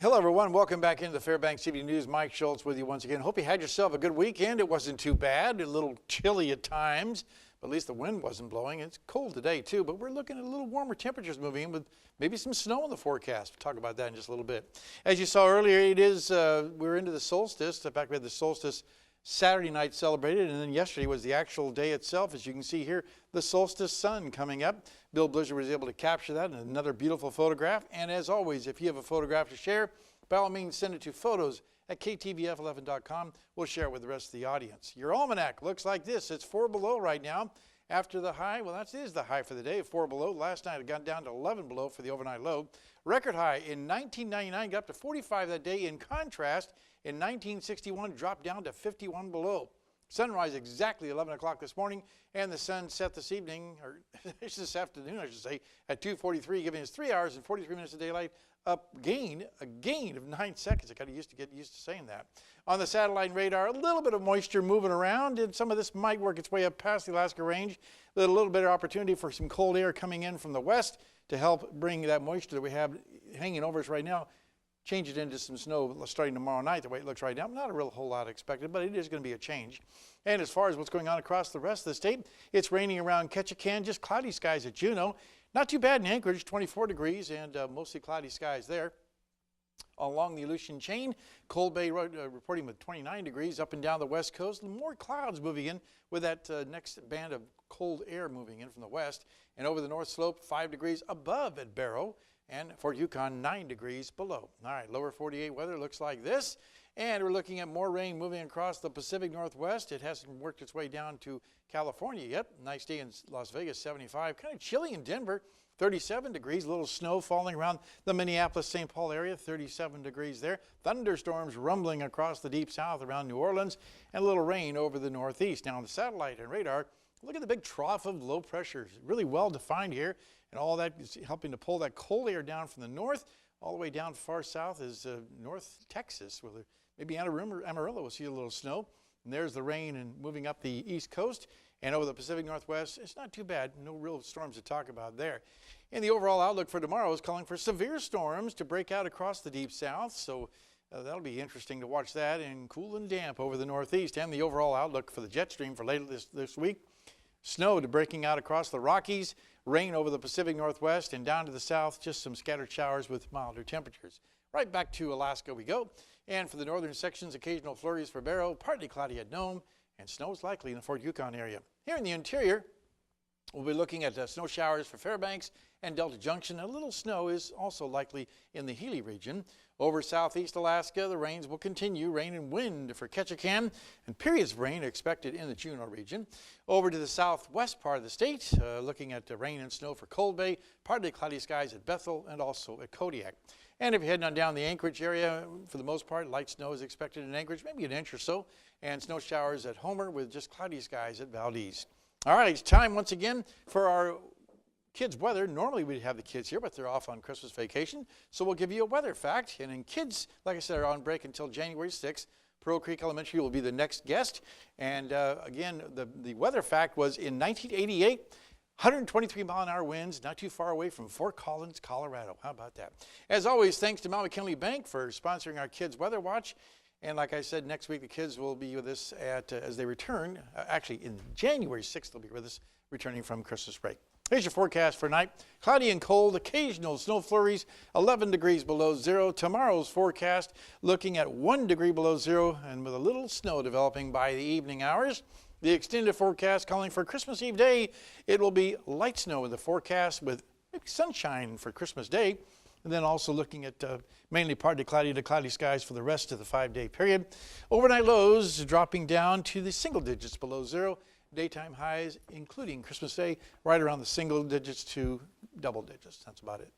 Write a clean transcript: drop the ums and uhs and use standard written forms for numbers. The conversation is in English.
Hello, everyone. Welcome back into the Fairbanks TV News. Mike Schultz with you once again. Hope you had yourself a good weekend. It wasn't too bad. A little chilly at times, but at least the wind wasn't blowing. It's cold today, too, but we're looking at a little warmer temperatures moving in with maybe some snow in the forecast. We'll talk about that in just a little bit. As you saw earlier, we're into the solstice. In fact, we had the solstice Saturday night celebrated, and then yesterday was the actual day itself. As you can see here, the solstice sun coming up. Bill Blizzard was able to capture that in another beautiful photograph. And as always, if you have a photograph to share, by all means, send it to photos@ktvf11.com. We'll share it with the rest of the audience. Your almanac looks like this. It's 4 below right now. After the high, well, that is the high for the day, 4 below. Last night it got down to 11 below for the overnight low. Record high in 1999 got up to 45 that day. In contrast, in 1961 dropped down to 51 below. Sunrise exactly 11 o'clock this morning, and the sun set this evening, or this afternoon, I should say, at 2:43, giving us 3 hours and 43 minutes of daylight. A gain of 9 seconds. I kind of used to get used to saying that. On the satellite radar, a little bit of moisture moving around, and some of this might work its way up past the Alaska Range. A little bit of opportunity for some cold air coming in from the west to help bring that moisture that we have hanging over us right now, change it into some snow starting tomorrow night, the way it looks right now. Not a real whole lot expected, but it is going to be a change. And as far as what's going on across the rest of the state, it's raining around Ketchikan, just cloudy skies at Juneau. Not too bad in Anchorage, 24 degrees and mostly cloudy skies there. Along the Aleutian chain, Cold Bay reporting with 29 degrees up and down the west coast. More clouds moving in with that next band of cold air moving in from the west. And over the north slope, 5 degrees above at Barrow. And Fort Yukon, 9 degrees below. All right, lower 48 weather looks like this. And we're looking at more rain moving across the Pacific Northwest. It hasn't worked its way down to California yet. Nice day in Las Vegas, 75. Kind of chilly in Denver, 37 degrees. A little snow falling around the Minneapolis-St. Paul area, 37 degrees there. Thunderstorms rumbling across the deep south around New Orleans, and a little rain over the northeast. Now on the satellite and radar, look at the big trough of low pressure. Really well defined here, and all that is helping to pull that cold air down from the north. All the way down far south is North Texas, where maybe Amarillo will see a little snow. And there's the rain and moving up the east coast and over the Pacific Northwest. It's not too bad. No real storms to talk about there. And the overall outlook for tomorrow is calling for severe storms to break out across the deep south. So that'll be interesting to watch that, and cool and damp over the northeast. And the overall outlook for the jet stream for later this week. Snow to breaking out across the Rockies, rain over the Pacific Northwest and down to the south, just some scattered showers with milder temperatures. Right back to Alaska we go. And for the northern sections, occasional flurries for Barrow, partly cloudy at Nome, and snow is likely in the Fort Yukon area. Here in the interior, we'll be looking at snow showers for Fairbanks and Delta Junction. A little snow is also likely in the Healy region. Over southeast Alaska, the rains will continue. Rain and wind for Ketchikan, and periods of rain expected in the Juneau region. Over to the southwest part of the state, looking at rain and snow for Cold Bay, partly cloudy skies at Bethel and also at Kodiak. And if you're heading on down the Anchorage area, for the most part, light snow is expected in Anchorage, maybe an inch or so, and snow showers at Homer with just cloudy skies at Valdez. All right, it's time once again for our kids' weather. Normally we'd have the kids here, but they're off on Christmas vacation. So we'll give you a weather fact. And in kids, like I said, are on break until January 6th. Pearl Creek Elementary will be the next guest. And again, the weather fact was in 1988, 123-mile-an-hour winds, not too far away from Fort Collins, Colorado. How about that? As always, thanks to Mount McKinley Bank for sponsoring our Kids Weather Watch. And like I said, next week the kids will be with us as they return. Actually, in January 6th, they'll be with us returning from Christmas break. Here's your forecast for tonight. Cloudy and cold, occasional snow flurries, 11 degrees below zero. Tomorrow's forecast looking at 1 degree below zero and with a little snow developing by the evening hours. The extended forecast calling for Christmas Eve day. It will be light snow in the forecast with sunshine for Christmas Day. And then also looking at mainly partly cloudy to cloudy skies for the rest of the 5-day period. Overnight lows dropping down to the single digits below zero. Daytime highs, including Christmas Day, right around the single digits to double digits. That's about it.